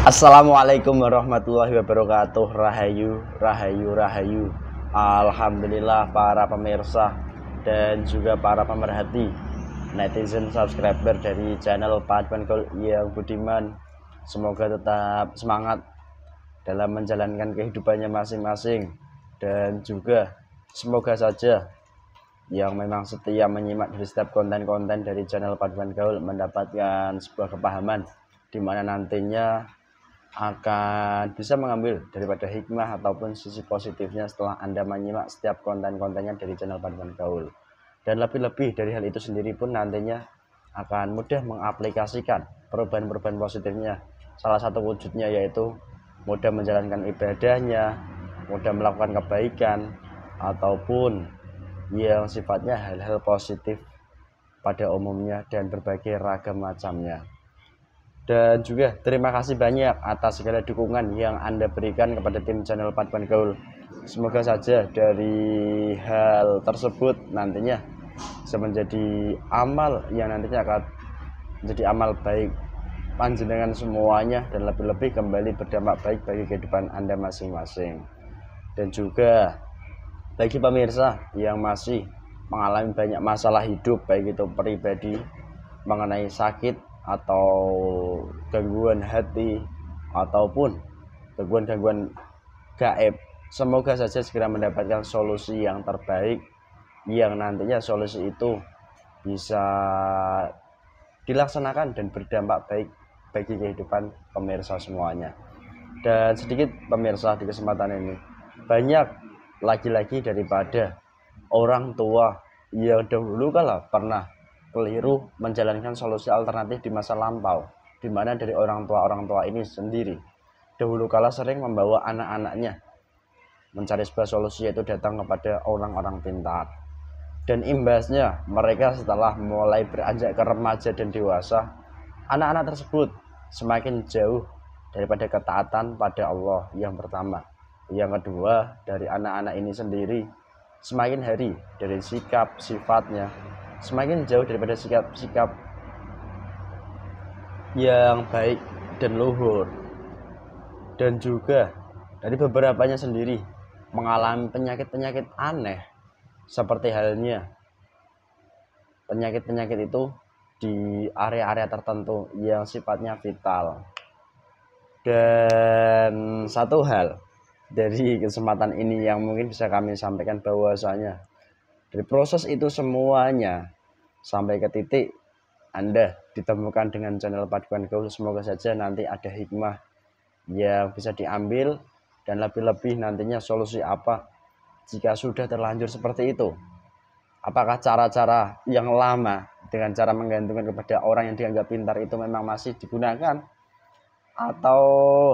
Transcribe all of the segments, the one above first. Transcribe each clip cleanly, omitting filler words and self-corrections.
Assalamualaikum warahmatullahi wabarakatuh. Rahayu, rahayu, rahayu. Alhamdulillah para pemirsa dan juga para pemerhati, netizen, subscriber dari channel Paduan Gaul yang budiman. Semoga tetap semangat dalam menjalankan kehidupannya masing-masing, dan juga semoga saja yang memang setia menyimak dari setiap konten-konten dari channel Paduan Gaul mendapatkan sebuah kepahaman di mana nantinya akan bisa mengambil daripada hikmah ataupun sisi positifnya setelah Anda menyimak setiap konten-kontennya dari channel Paduan Gaul. Dan lebih-lebih dari hal itu sendiri pun nantinya akan mudah mengaplikasikan perubahan-perubahan positifnya. Salah satu wujudnya yaitu mudah menjalankan ibadahnya, mudah melakukan kebaikan, ataupun yang sifatnya hal-hal positif pada umumnya dan berbagai ragam macamnya. Dan juga terima kasih banyak atas segala dukungan yang Anda berikan kepada tim channel Paduan Gaul. Semoga saja dari hal tersebut nantinya bisa menjadi amal yang nantinya akan menjadi amal baik panjenengan semuanya, dan lebih-lebih kembali berdampak baik bagi kehidupan Anda masing-masing. Dan juga bagi pemirsa yang masih mengalami banyak masalah hidup, baik itu pribadi mengenai sakit atau gangguan hati ataupun gangguan-gangguan gaib, semoga saja segera mendapatkan solusi yang terbaik, yang nantinya solusi itu bisa dilaksanakan dan berdampak baik bagi kehidupan pemirsa semuanya. Dan sedikit pemirsa, di kesempatan ini banyak lagi-lagi daripada orang tua yang dahulu kala pernah keliru menjalankan solusi alternatif di masa lampau, di mana dari orang tua ini sendiri dahulu kala sering membawa anak-anaknya mencari sebuah solusi, yaitu datang kepada orang-orang pintar. Dan imbasnya mereka setelah mulai beranjak ke remaja dan dewasa, anak-anak tersebut semakin jauh daripada ketaatan pada Allah yang pertama. Yang kedua, dari anak-anak ini sendiri semakin hari dari sikap sifatnya semakin jauh daripada sikap-sikap yang baik dan luhur. Dan juga dari beberapanya sendiri mengalami penyakit-penyakit aneh, seperti halnya penyakit-penyakit itu di area-area tertentu yang sifatnya vital. Dan satu hal dari kesempatan ini yang mungkin bisa kami sampaikan, bahwasanya dari proses itu semuanya sampai ke titik Anda ditemukan dengan channel Paduan Gaul, semoga saja nanti ada hikmah yang bisa diambil, dan lebih-lebih nantinya solusi apa jika sudah terlanjur seperti itu. Apakah cara-cara yang lama dengan cara menggantungkan kepada orang yang dianggap pintar itu memang masih digunakan, atau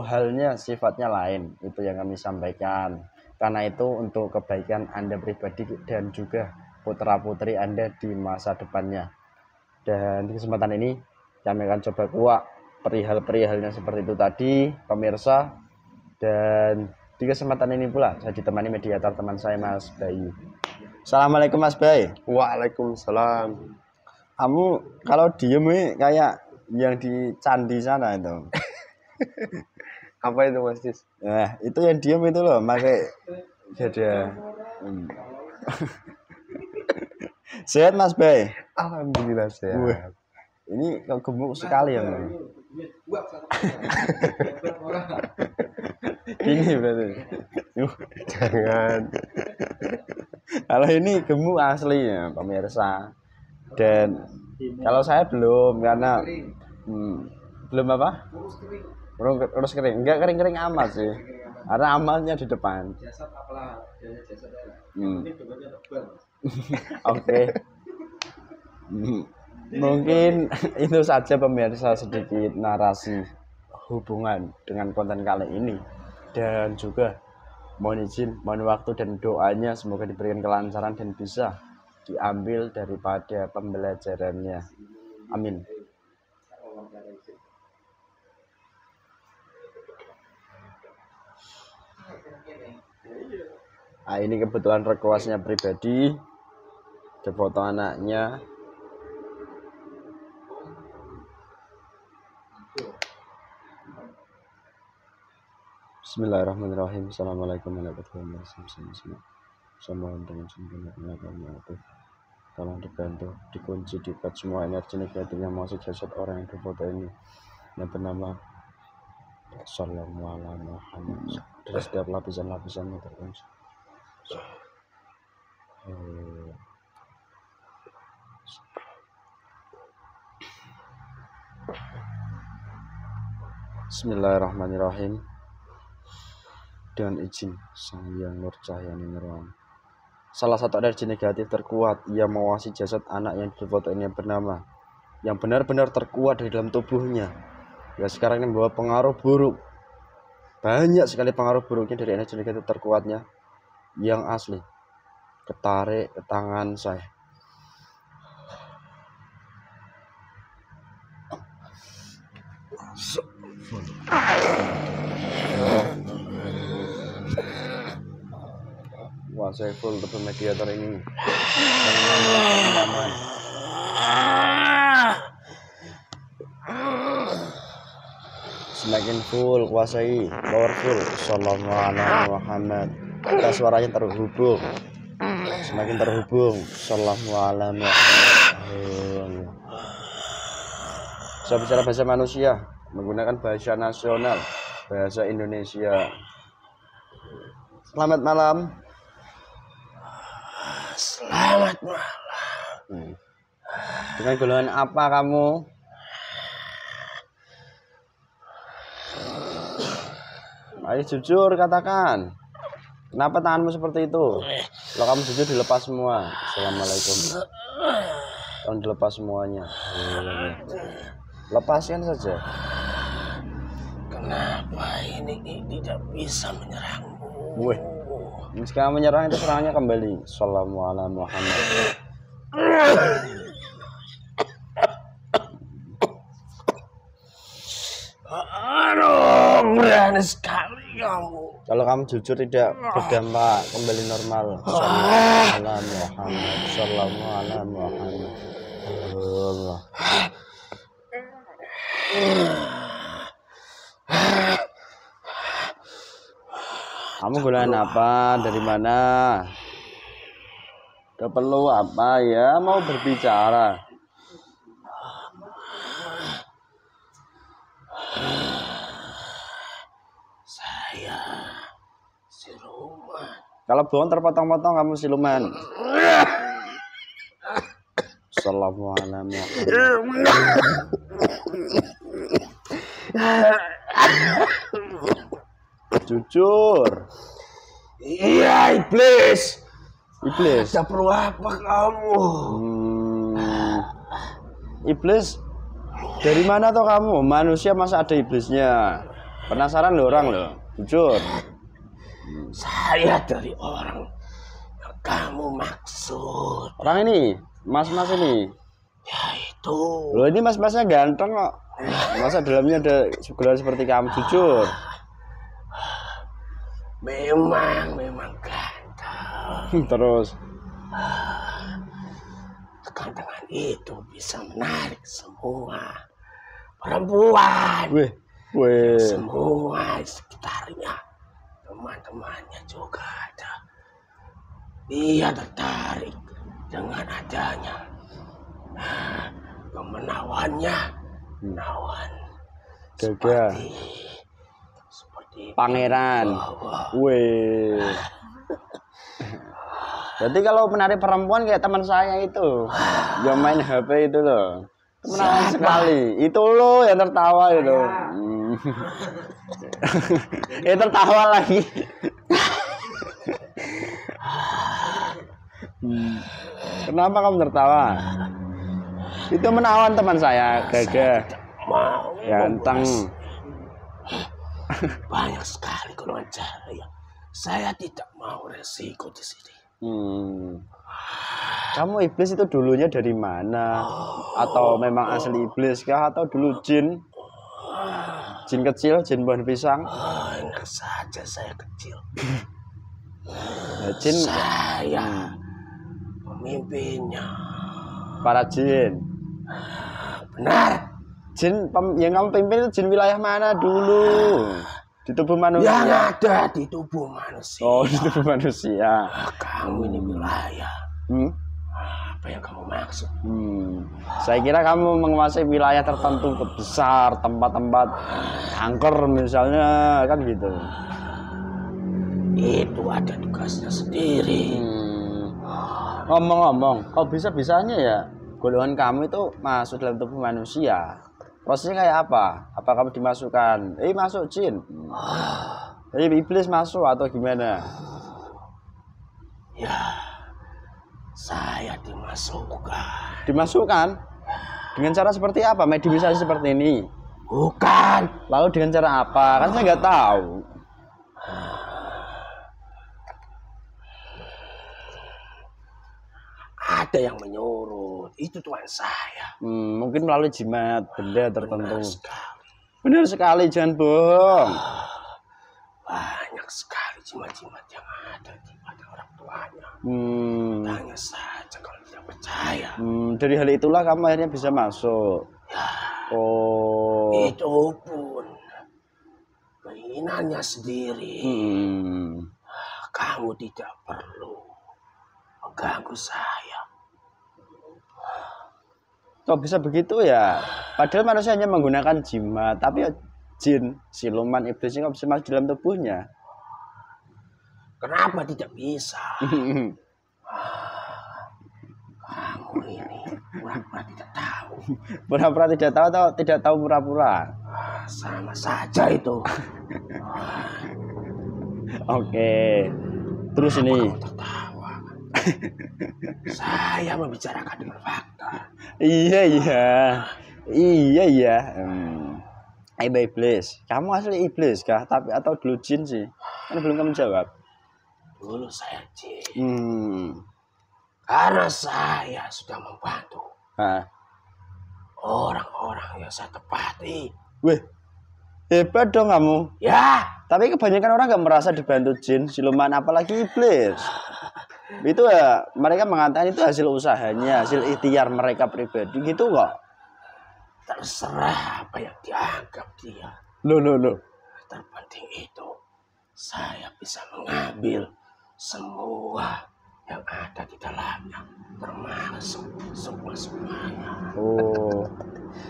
halnya sifatnya lain? Itu yang kami sampaikan, karena itu untuk kebaikan Anda pribadi dan juga putra-putri Anda di masa depannya. Dan di kesempatan ini kami akan coba kuak perihal-perihalnya seperti itu tadi, pemirsa. Dan di kesempatan ini pula saya ditemani mediator teman saya, Mas Bayu. Assalamualaikum Mas Bay. Waalaikumsalam. Kamu kalau diem ini kayak yang di candi sana itu. Apa itu Mas Cis? Nah, itu yang diem itu loh, pakai jadi. Sehat Mas Bay? Alhamdulillah sehat. Ini kok gemuk sekali ya, Mas? Ini berarti. Jangan. Kalau ini gemuk asli ya, pemirsa. Dan kalau saya belum, karena belum apa? Urus kering. Enggak kering-kering amat sih. Karena amalnya di depan. Oke. Mungkin itu saja pemirsa, sedikit narasi hubungan dengan konten kali ini. Dan juga mohon izin, mohon waktu dan doanya semoga diberikan kelancaran dan bisa diambil daripada pembelajarannya. Amin. Nah, ini kebetulan requestnya pribadi, ada foto anaknya. Bismillahirrahmanirrahim. Assalamualaikum warahmatullahi wabarakatuh. Semua dengan sempurna. Tolong dibantu, dikunci, dikat semua energi negatif yang masuk jasad orang yang berfoto ini yang bernama Sallallahu Alaihi Wasallam. Dari setiap lapisan-lapisannya terkunci. Bismillahirrahmanirrahim. Dengan izin Sang Hyang Nur Cahyani Nirwana. Salah satu energi negatif terkuat yang mengawasi jasad anak yang berfoto ini yang benar-benar terkuat di dalam tubuhnya. Ya sekarang ini membawa pengaruh buruk. Banyak sekali pengaruh buruknya dari energi negatif terkuatnya yang asli. Ketarik ke tangan saya. Wah, saya full untuk mediator ini. Semakin full kuasai, powerful. Sallallahu alaihi Muhammad. Kita suaranya terhubung. Semakin terhubung. Sallallahu alaihi Muhammad. Saya bicara bahasa manusia, menggunakan bahasa nasional, bahasa Indonesia. Selamat malam. Selamat malam. Dengan golongan apa kamu? Ayo jujur katakan. Kenapa tanganmu seperti itu? Kalau kamu jujur dilepas semua. Assalamualaikum. Tolong dilepas semuanya. Lepaskan saja. Kenapa ini tidak bisa menyerangmu? Wih. Jika menyerang itu serangannya kembali. Assalamualaikum Muhammad. Aduh, berani sekali kamu. Kalau kamu jujur tidak berdampak kembali normal. Assalamualaikum Muhammad. Assalamualaikum Muhammad. Allah. Kamu golongan apa? Dari mana? Gak perlu apa ya? Mau berbicara. Saya siluman. Kalau bohong terpotong-potong kamu siluman. Assalamualaikum. Jujur. Iya, iblis. Iblis. Ada perlu apa kamu? Iblis. Dari mana tuh kamu? Manusia masa ada iblisnya? Penasaran loh orang loh. Jujur. Saya dari orang yang kamu maksud. Orang ini, mas-mas ini. Ya itu. Loh ini mas-masnya ganteng kok. Masa dalamnya ada segala seperti kamu? Jujur. Memang ganteng. Terus Kegantengan itu bisa menarik semua perempuan. Wih. Semua di sekitarnya, teman-temannya juga ada. Dia tertarik dengan adanya kemenawannya. Menawan Gagah. Seperti Pangeran. Wih. Berarti kalau menarik perempuan kayak teman saya itu yang main HP itu loh. Menawan sekali. Itu loh yang tertawa itu. Tertawa lagi. Kenapa kamu tertawa? Itu menawan teman saya, gagah, ganteng. Banyak sekali golongan cahaya. Saya tidak mau resiko di sini. Kamu iblis itu dulunya dari mana? Atau memang asli iblis kah? Atau dulu jin? Jin kecil, jin buah pisang? Enak saja saya kecil. Jin. Saya pemimpinnya. Para jin. Benar. Jin yang kamu pimpin itu jin wilayah mana dulu? Di tubuh manusia. Yang ada di tubuh manusia. Oh, di tubuh manusia. Kamu ini wilayah. Apa yang kamu maksud? Saya kira kamu menguasai wilayah tertentu besar, tempat-tempat angker misalnya, kan gitu. Itu ada tugasnya sendiri. Ngomong-ngomong, kok bisa-bisanya ya golongan kamu itu masuk dalam tubuh manusia? Prosesnya kayak apa? Apa kamu dimasukkan? Masuk jin. Iblis masuk atau gimana? Ya, saya dimasukkan. Dimasukkan? Dengan cara seperti apa? Mediumisasi seperti ini? Bukan. Lalu dengan cara apa? Kan saya nggak tahu. Ada yang menyuruh. Itu Tuhan saya. Mungkin melalui jimat benda tertentu. Benar sekali. Benar sekali, jangan bohong. Banyak sekali jimat-jimat yang ada di pada orang tuanya. Tanya saja kalau tidak percaya. Dari hal itulah kamu akhirnya bisa masuk. Ya, oh. Itu pun keinginannya sendiri. Kamu tidak perlu mengganggu saya. Kok bisa begitu ya? Padahal manusia hanya menggunakan jimat, tapi jin, siluman, iblisnya kok bisa masuk dalam tubuhnya? Kenapa tidak bisa? Kamu ini pura-pura tidak tahu. Pura-pura tidak tahu atau tidak tahu pura-pura? Sama saja itu. Oke. Terus ini. Kamu tertawa. Saya membicarakan dengan fakta. Iya. Iblis. Kamu asli iblis kah? Tapi atau dulu jin sih? Kan belum kamu jawab. Dulu saya jin. Karena saya sudah membantu orang-orang yang saya tepati. Wih, hebat dong kamu. Ya. Tapi kebanyakan orang gak merasa dibantu jin, siluman, apalagi iblis. Itu ya, mereka mengatakan itu hasil usahanya, hasil ikhtiar mereka pribadi gitu kok. Terserah apa yang dianggap dia. Loh. Terpenting itu saya bisa mengambil semua yang ada di dalamnya, termasuk semuanya. Oh,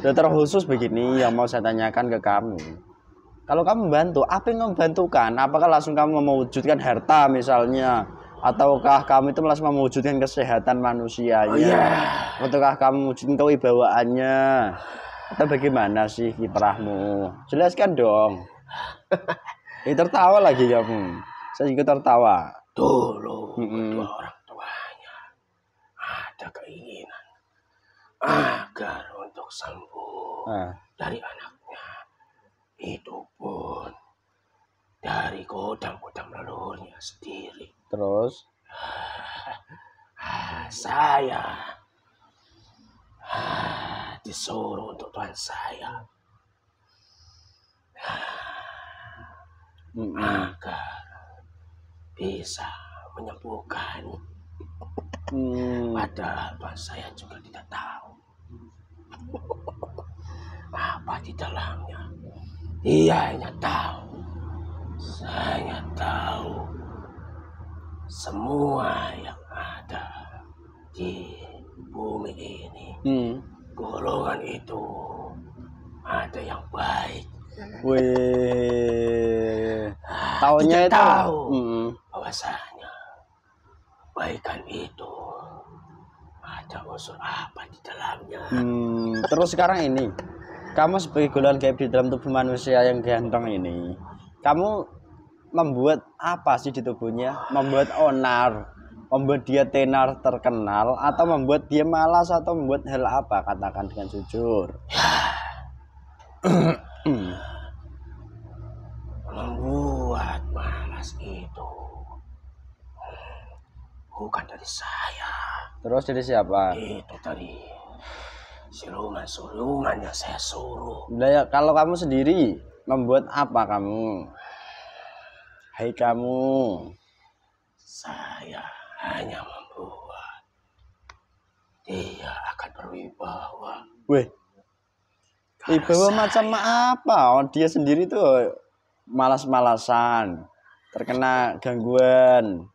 terkhusus begini yang mau saya tanyakan ke kamu. Kalau kamu bantu, apa yang kamu bantukan? Apakah langsung kamu mewujudkan harta misalnya? Ataukah kamu itu langsung mewujudkan kesehatan manusianya? Ataukah kamu mewujudkan kewibawaannya? Atau bagaimana sih kiprahmu? Jelaskan dong. Tertawa lagi kamu. Saya juga tertawa. Dulu kedua orang tuanya ada keinginan agar untuk sembuh dari anaknya. Itu pun dari godam-godam leluhurnya sendiri. Terus? Saya disuruh untuk Tuhan saya agar bisa menyembuhkan. Padahal Tuhan saya juga tidak tahu apa di dalamnya. Dia hanya tahu, saya tahu semua yang ada di bumi ini. Golongan itu ada yang baik. Wih, taunya itu tahu bahwasanya kebaikan itu ada unsur apa di dalamnya. Terus sekarang ini, kamu sebagai golongan gaib di dalam tubuh manusia yang ganteng ini, kamu membuat apa sih di tubuhnya? Membuat onar, membuat dia tenar terkenal, atau membuat dia malas, atau membuat hal apa? Katakan dengan jujur. Membuat malas itu bukan dari saya. Terus dari siapa? Itu dari siluman-siluman yang saya suruh. Nah, ya, kalau kamu sendiri membuat apa kamu? Hai kamu. Saya hanya membuat dia akan berwibawa. Wih, wibawa macam apa? Oh, dia sendiri tuh malas-malasan, terkena gangguan,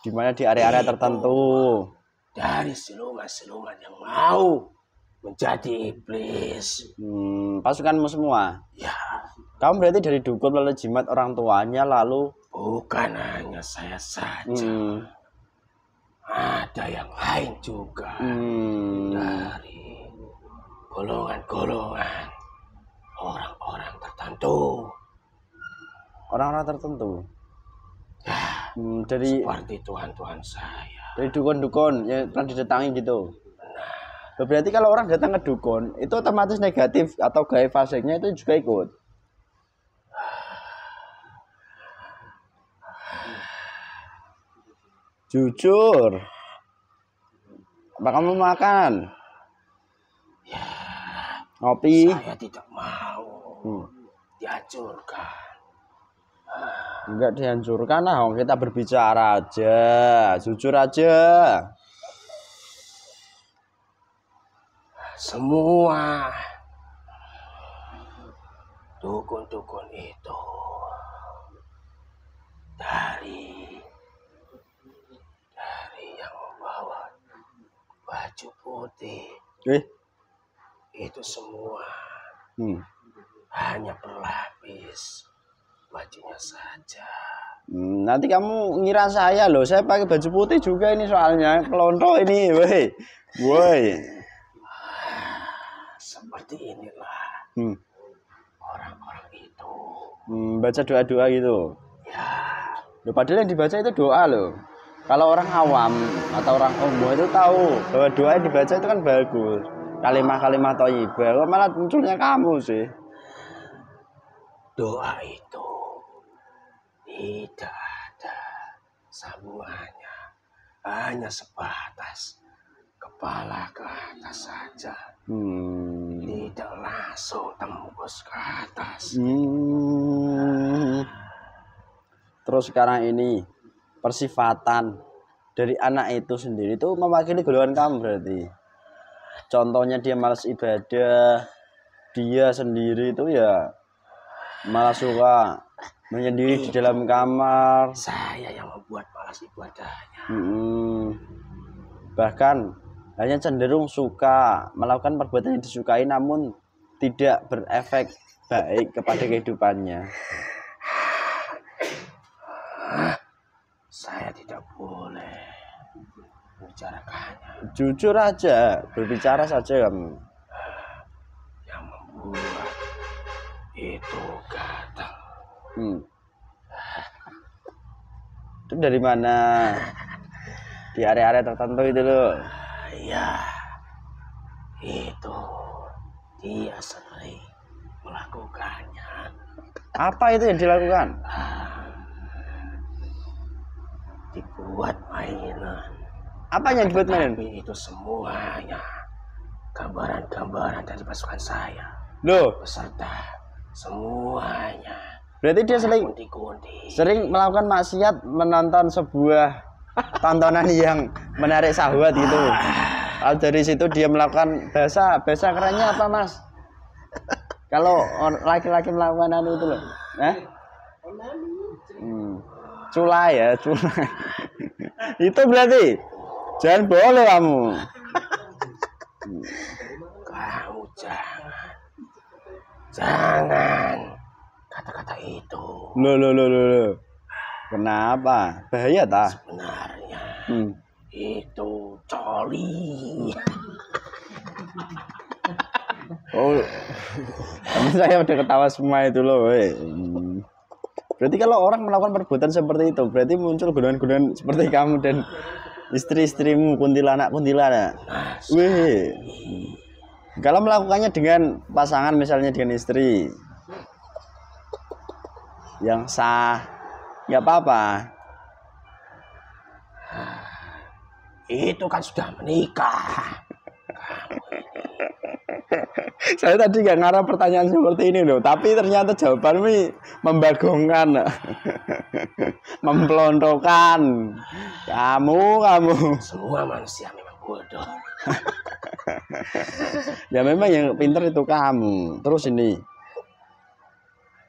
di mana di area-area tertentu. Dari siluman-siluman yang mau menjadi iblis. Pasukanmu semua. Ya, Kamu berarti dari dukun lalu jimat orang tuanya lalu. bukan hanya saya saja. Ada yang lain juga. Dari golongan-golongan orang-orang tertentu. Orang-orang tertentu. Ya, Dari seperti Tuhan-Tuhan saya. dari dukun-dukun yang pernah didatangi gitu. Berarti kalau orang datang ke dukun itu otomatis negatif atau gaib faseknya itu juga ikut. Jujur. Apa kamu makan? Ya, Ngopi? saya tidak mau dihancurkan. Enggak dihancurkan lah, kita berbicara aja, jujur aja. Semua dukun-dukun itu dari yang membawa baju putih itu semua hanya berlapis bajunya saja. Nanti kamu ngira saya loh, saya pakai baju putih juga ini soalnya pelonto ini, woi. Seperti inilah orang-orang itu. Baca doa-doa gitu. Ya. Loh, padahal yang dibaca itu doa loh. Kalau orang awam atau orang umum itu tahu bahwa doa yang dibaca itu kan bagus. Kalimah-kalimah thayyibah. Kok malah munculnya kamu sih? Doa itu tidak ada sambungannya. Hanya sebatas kepala ke atas saja. Tidak langsung tembus ke atas. Terus sekarang ini persifatan dari anak itu sendiri itu mewakili golongan kamu berarti. Contohnya dia malas ibadah, dia sendiri itu ya malah suka menyendiri di dalam kamar. Saya yang membuat malas ibadahnya. Bahkan hanya cenderung suka melakukan perbuatan yang disukai namun tidak berefek baik kepada kehidupannya. Saya tidak boleh membicarakannya. Jujur aja, berbicara saja kamu. Yang membuat itu gatal. Itu dari mana? Di area-area tertentu itu loh. Ya, itu dia sering melakukannya. Apa itu yang dilakukan? Dibuat mainan. Apa yang dibuat mainan? Tapi itu semuanya gambaran-gambaran dari pasukan saya. Loh, Beserta semuanya. berarti dia sering melakukan maksiat menonton sebuah tontonan yang menarik syahwat gitu. Lalu dari situ dia melakukan bahasa kerennya apa, Mas? Kalau laki-laki melakukan itu loh. Culai ya, culai. Itu berarti jangan boleh kamu. Kamu jangan kata-kata itu. Loh. Kenapa? Bahaya tak? Sebenarnya itu coli. Oh, saya udah ketawa semua itu loh. Berarti kalau orang melakukan perbuatan seperti itu, berarti muncul golongan-golongan seperti kamu dan istri-istrimu kuntilanak. Kalau melakukannya dengan pasangan, misalnya dengan istri yang sah, nggak apa-apa. Itu kan sudah menikah. Saya tadi nggak ngarah pertanyaan seperti ini loh, tapi ternyata jawabanmu membagongkan, mempelontokan. Kamu. Semua manusia memang bodoh. Ya memang yang pintar itu kamu. Terus ini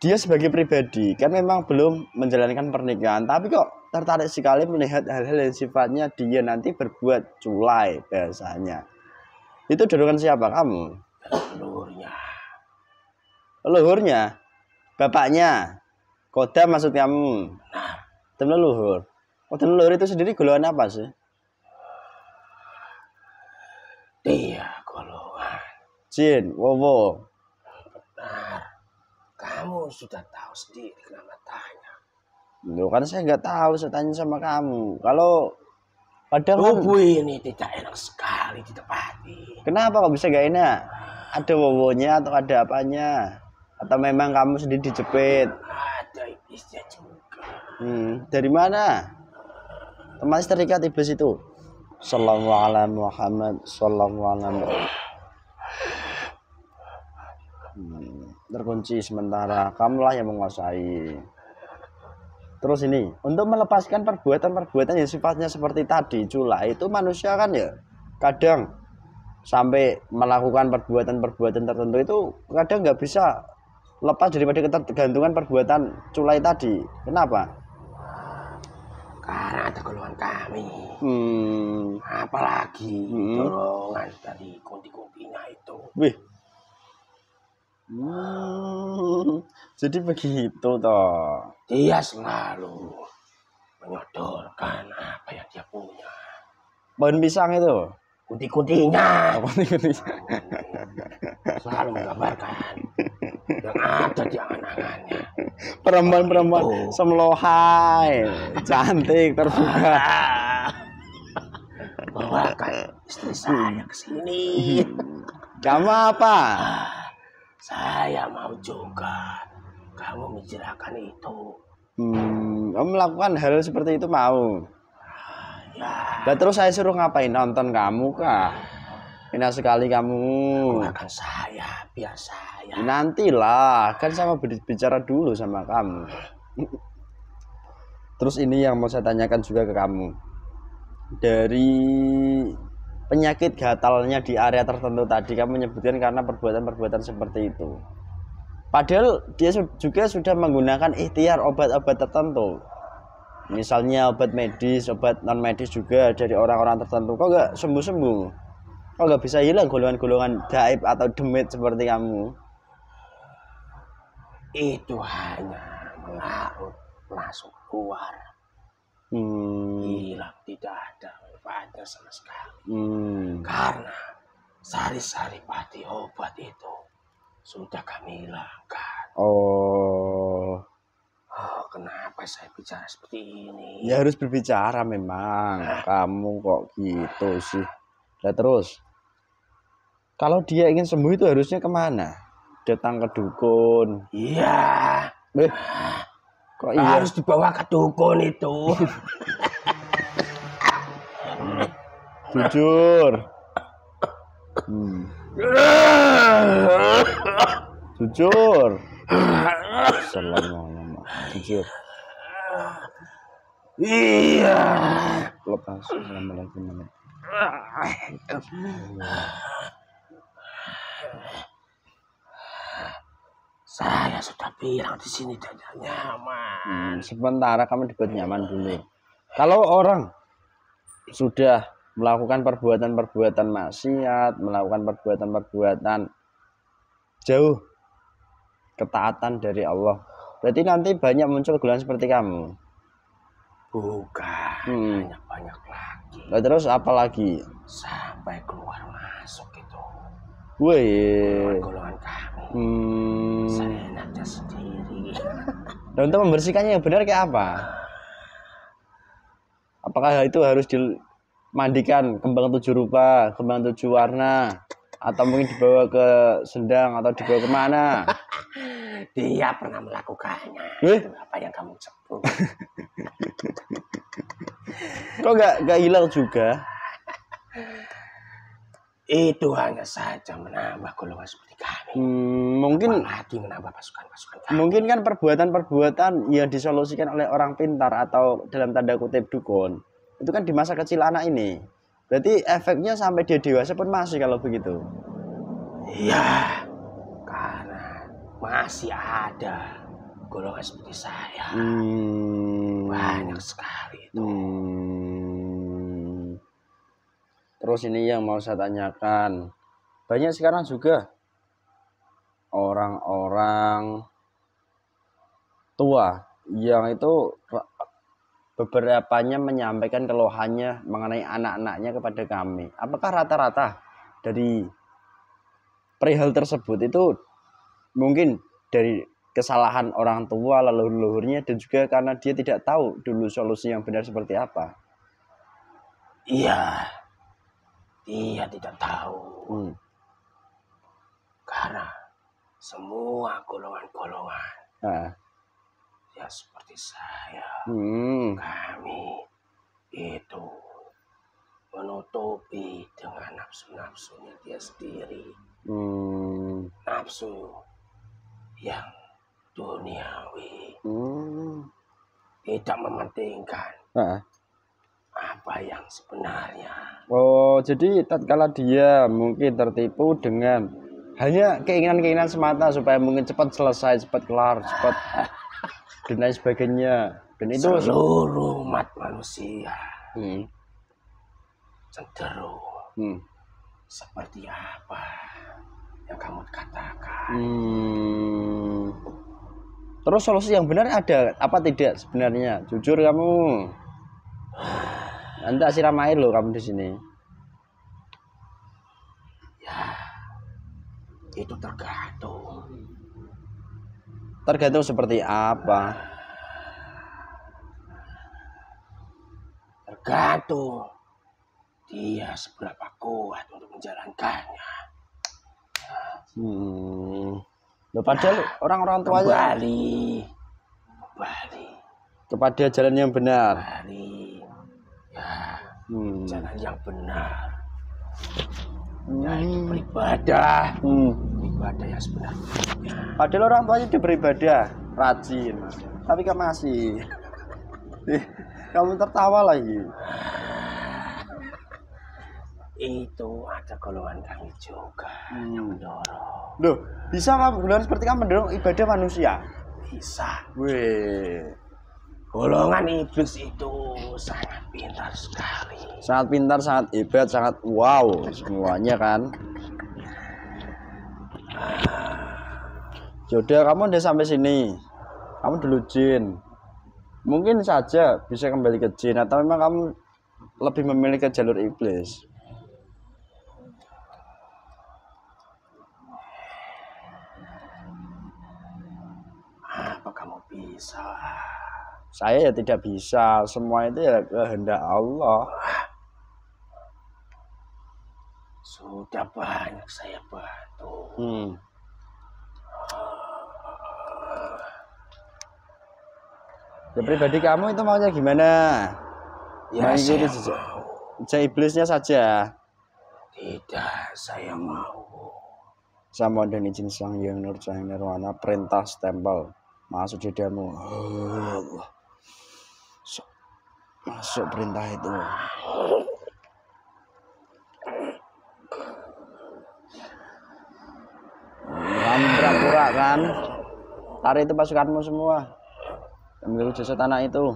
dia sebagai pribadi kan memang belum menjalankan pernikahan, tapi kok tertarik sekali melihat hal-hal yang sifatnya dia nanti berbuat culai biasanya. Itu dorongan siapa? Kamu? Leluhurnya. Leluhurnya? Bapaknya? Kodam maksud kamu? Nah, Kodam leluhur. Kodam leluhur itu sendiri golongan apa sih? dia golongan. Jin, wowo. Benar. Kamu sudah tahu sendiri kenapa tanya. Loh, kan saya nggak tahu, saya tanya sama kamu. Kalau kadang kan, Tubuh ini tidak enak sekali ditepati. kenapa kok bisa nggak enak? Ada wowonya atau ada apanya? Atau memang kamu sendiri dijepit? Ada iblisnya juga. Dari mana? Teman terikat iblis itu. Sallallahu alaihi Muhammad, sallallahu alaihi. Terkunci sementara, kamulah yang menguasai. Terus ini, untuk melepaskan perbuatan-perbuatan yang sifatnya seperti tadi, culai, itu manusia kan ya kadang sampai melakukan perbuatan-perbuatan tertentu itu kadang nggak bisa lepas daripada ketergantungan perbuatan culai tadi. Kenapa? Karena ada golongan kami. Hmm, Apalagi golongan dari kunti-kuntinya itu. wih. Jadi begitu toh. Dia selalu menyodorkan apa yang dia punya. Pohon pisang itu. Kunti-kuntinya Apa nih? selalu menggambarkan yang ada di angan-angannya. Perempuan-perempuan Oh. semlohai, cantik, terbuka. Bawakan istri saya ke sini. Kamu apa? Saya mau juga kamu mencerahkan itu. Kamu melakukan hal seperti itu mau? Ya, Lah terus saya suruh ngapain? Nonton kamu kah? Enak sekali kamu. keluarkan saya, biar saya. Nantilah, kan sama bicara dulu sama kamu. Terus ini yang mau saya tanyakan juga ke kamu. Dari penyakit gatalnya di area tertentu tadi kamu menyebutkan karena perbuatan-perbuatan seperti itu. Padahal dia juga sudah menggunakan ikhtiar obat-obat tertentu. Misalnya obat medis, obat non medis juga dari orang-orang tertentu. Kok nggak sembuh-sembuh? Kok nggak bisa hilang golongan-golongan gaib atau demit seperti kamu? Itu hanya mengarut masuk keluar. Hilang, tidak ada manfaatnya sama sekali. Karena sari-sari pati obat itu sudah kami hilangkan. Oh, Kenapa saya bicara seperti ini? ya harus berbicara memang. Kamu kok gitu sih. Nah terus, kalau dia ingin sembuh itu harusnya kemana? Datang ke dukun. Iya, Kok iya? harus dibawa ke dukun itu. Jujur. Jujur. Assalamualaikum. Jujur. Iya. Lepas. Assalamualaikum. Saya sudah bilang di sini tidak nyaman. Sementara kamu dibuat nyaman dulu. Kalau orang sudah melakukan perbuatan-perbuatan maksiat, melakukan perbuatan-perbuatan jauh ketaatan dari Allah, berarti nanti banyak muncul golongan seperti kamu. Bukan, banyak lagi. Nah, terus apa lagi? Sampai keluar masuk itu. Wih. Golongan kami. Saya enaknya sendiri. Dan untuk membersihkannya yang benar kayak apa? Apakah itu harus dimandikan kembang 7 rupa, kembang 7 warna, atau mungkin dibawa ke sendang atau dibawa kemana? Dia pernah melakukannya. Eh? Itu apa yang kamu sebut? Kok nggak hilang juga? Itu hanya saja menambah golongan seperti kami. Mungkin Apalagi menambah pasukan-pasukan kami. mungkin kan perbuatan-perbuatan yang disolusikan oleh orang pintar atau dalam tanda kutip dukun itu kan di masa kecil anak ini. Berarti efeknya sampai dia dewasa pun masih kalau begitu. Iya, karena masih ada golongan seperti saya. Hmm. Banyak sekali itu. Terus ini yang mau saya tanyakan, banyak sekarang juga orang-orang tua yang itu beberapanya menyampaikan keluhannya mengenai anak-anaknya kepada kami. Apakah rata-rata dari perihal tersebut itu mungkin dari kesalahan orang tua leluhurnya dan juga karena dia tidak tahu dulu solusi yang benar seperti apa? Iya, dia tidak tahu. Karena semua golongan-golongan ya seperti saya, kami itu menutupi dengan nafsu-nafsunya dia sendiri. Nafsu yang duniawi, tidak mementingkan apa yang sebenarnya. Oh, jadi tatkala dia mungkin tertipu dengan hanya keinginan-keinginan semata supaya mungkin cepat selesai, cepat kelar, cepat dan lain sebagainya. Dan itu seluruh umat manusia cenderung seperti apa yang kamu katakan. Terus solusi yang benar ada apa tidak sebenarnya? Jujur kamu. Anda siram air loh kamu di sini. Ya, itu tergantung. Tergantung seperti apa? Tergantung dia seberapa kuat untuk menjalankannya. Loh, padahal orang-orang tuanya kembali kepada jalan yang benar. Jalan yang benar. Yaitu beribadah. Ibadah yang sebenarnya. Padahal orang tuanya sudah beribadah, rajin, tapi kamu masih kamu tertawa lagi. Itu ada golongan kami juga yang mendorong. Loh, bisa kamu golongan seperti kamu mendorong ibadah manusia? Bisa. Weh, golongan iblis itu sangat pintar sekali. Sangat pintar, sangat hebat, sangat wow semuanya kan. Jodoh kamu udah sampai sini, kamu dulu jin. Mungkin saja bisa kembali ke jin atau memang kamu lebih memilih ke jalur iblis. Apa kamu bisa? Saya ya tidak bisa, semua itu ya kehendak Allah. Sudah banyak saya bantu. Ya pribadi kamu itu maunya gimana? Ya saya mau iblisnya saja. Tidak, saya mau. Sama dan izin Sang Hyang Nurjahing Nirwana perintah stempel masuk jadamu. Masuk perintah itu. Kamu pura-pura kan? Tarik itu pasukanmu semua. Ambil jasad anak itu.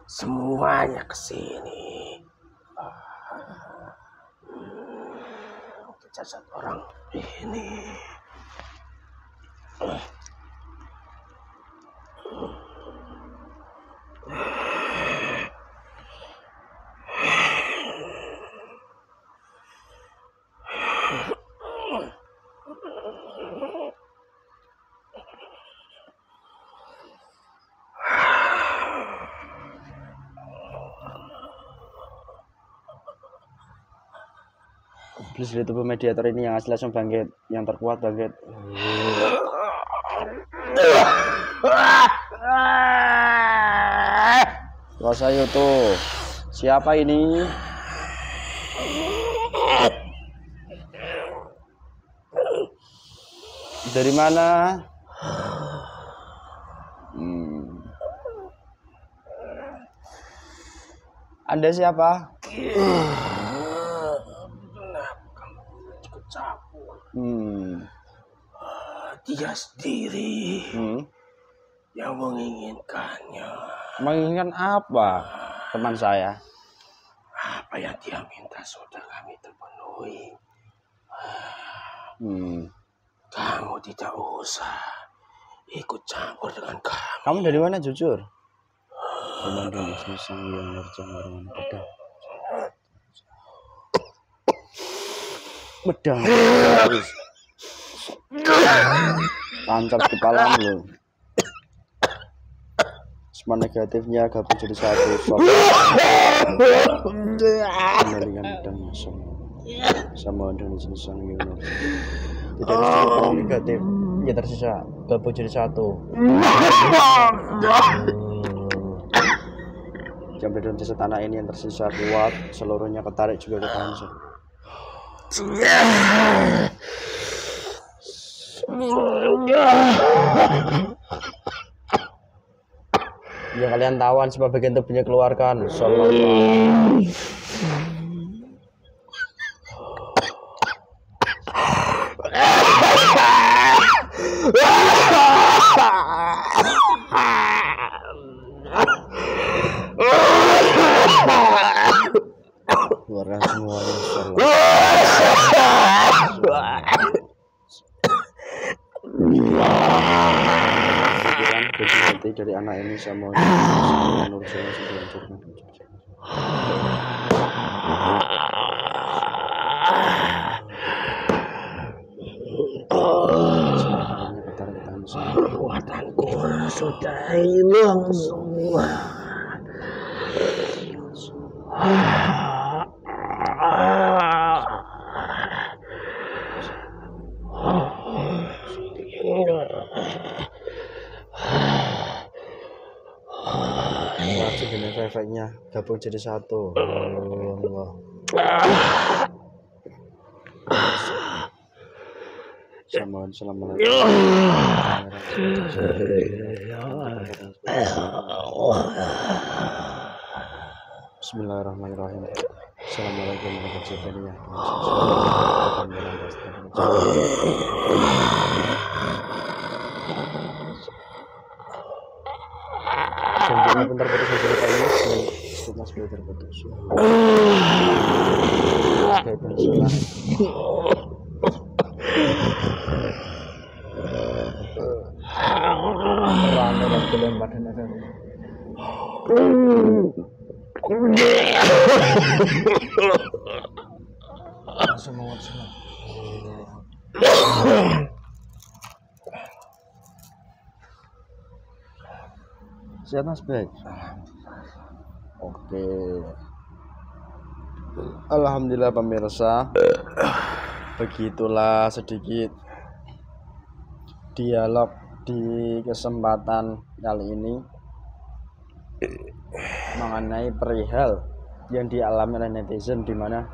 Semuanya ke sini. Jasad orang ini. Iblis di tubuh mediator ini yang asli langsung bangkit, yang terkuat bangkit. Kuasa itu siapa ini? Dari mana? Anda siapa? Kenapa kamu ikut campur? Dia sendiri yang menginginkannya. Menginginkan apa, teman saya? Apa yang dia minta sudah kami terpenuhi. Kamu tidak usah ikut campur dengan kami. Kamu dari mana jujur? Bedang. Tancap kepalamu loh. Semua negatifnya gabung jadi satu. Kembalikan pedang sama dengan sang Yunus. Tidak ada satu negatif ya tersisa gabung jadi satu. Jam dalam sisa tanah ini yang tersisa kuat, seluruhnya ketarik juga ke tanah. Ya kalian tawan sebagian tubuhnya keluarkan. Sallallahu. Keluarkan semuanya. Hati dari anak ini sama nur saya sudah hancurkan. Kekuatanku sudah hilang semua. Langsung dengan efeknya gabung jadi satu. Allah. Assalamualaikum. Bismillahirrahmanirrahim. Assalamualaikum warahmatullahi wabarakatuh. Bentar putus cerita ini setelah sudah terputus. Rame dan kelembat dan ada. Semangat. Sehat mas baik. Oke. Alhamdulillah pemirsa. Begitulah sedikit dialog di kesempatan kali ini mengenai perihal yang dialami oleh netizen, di mana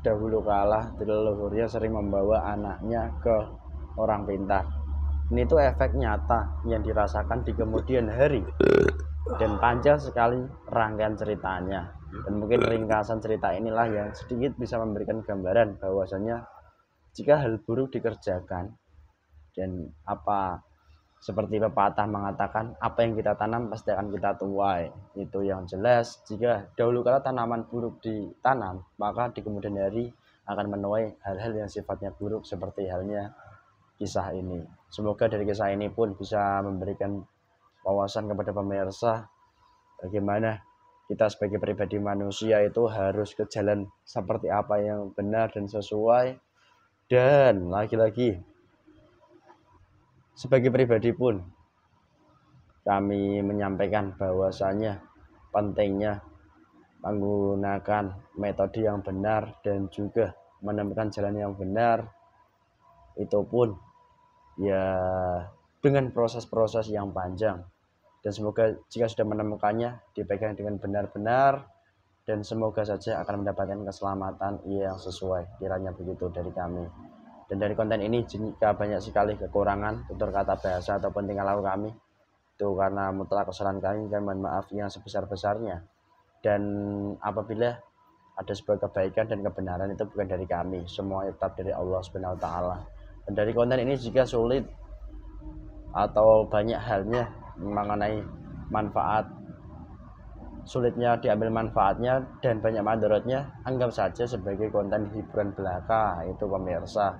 dahulu kala leluhurnya sering membawa anaknya ke orang pintar. Ini tuh efek nyata yang dirasakan di kemudian hari, dan panjang sekali rangkaian ceritanya, dan mungkin ringkasan cerita inilah yang sedikit bisa memberikan gambaran bahwasanya jika hal buruk dikerjakan, dan apa seperti pepatah mengatakan apa yang kita tanam pasti akan kita tuai, itu yang jelas. Jika dahulu kala tanaman buruk ditanam, maka di kemudian hari akan menuai hal-hal yang sifatnya buruk seperti halnya kisah ini. Semoga dari kisah ini pun bisa memberikan wawasan kepada pemirsa bagaimana kita sebagai pribadi manusia itu harus ke jalan seperti apa yang benar dan sesuai. Dan lagi-lagi sebagai pribadi pun kami menyampaikan bahwasanya pentingnya menggunakan metode yang benar dan juga menemukan jalan yang benar, itu pun ya dengan proses-proses yang panjang, dan semoga jika sudah menemukannya dipegang dengan benar-benar, dan semoga saja akan mendapatkan keselamatan yang sesuai, kiranya begitu dari kami. Dan dari konten ini jika banyak sekali kekurangan tutur kata bahasa ataupun tingkah laku kami, itu karena mutlak kesalahan kami, dan mohon maaf yang sebesar-besarnya. Dan apabila ada sebuah kebaikan dan kebenaran itu bukan dari kami, semua tetap dari Allah Subhanahu wa taala. Dan dari konten ini jika sulit atau banyak halnya mengenai manfaat, sulitnya diambil manfaatnya dan banyak mandorotnya, anggap saja sebagai konten hiburan belaka. Itu pemirsa,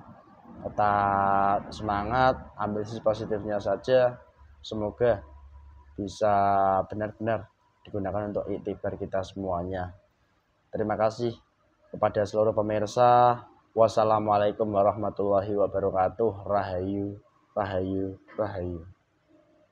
tetap semangat, ambil sisi positifnya saja, semoga bisa benar-benar digunakan untuk iktibar kita semuanya. Terima kasih kepada seluruh pemirsa. Wassalamualaikum warahmatullahi wabarakatuh. Rahayu, rahayu, rahayu.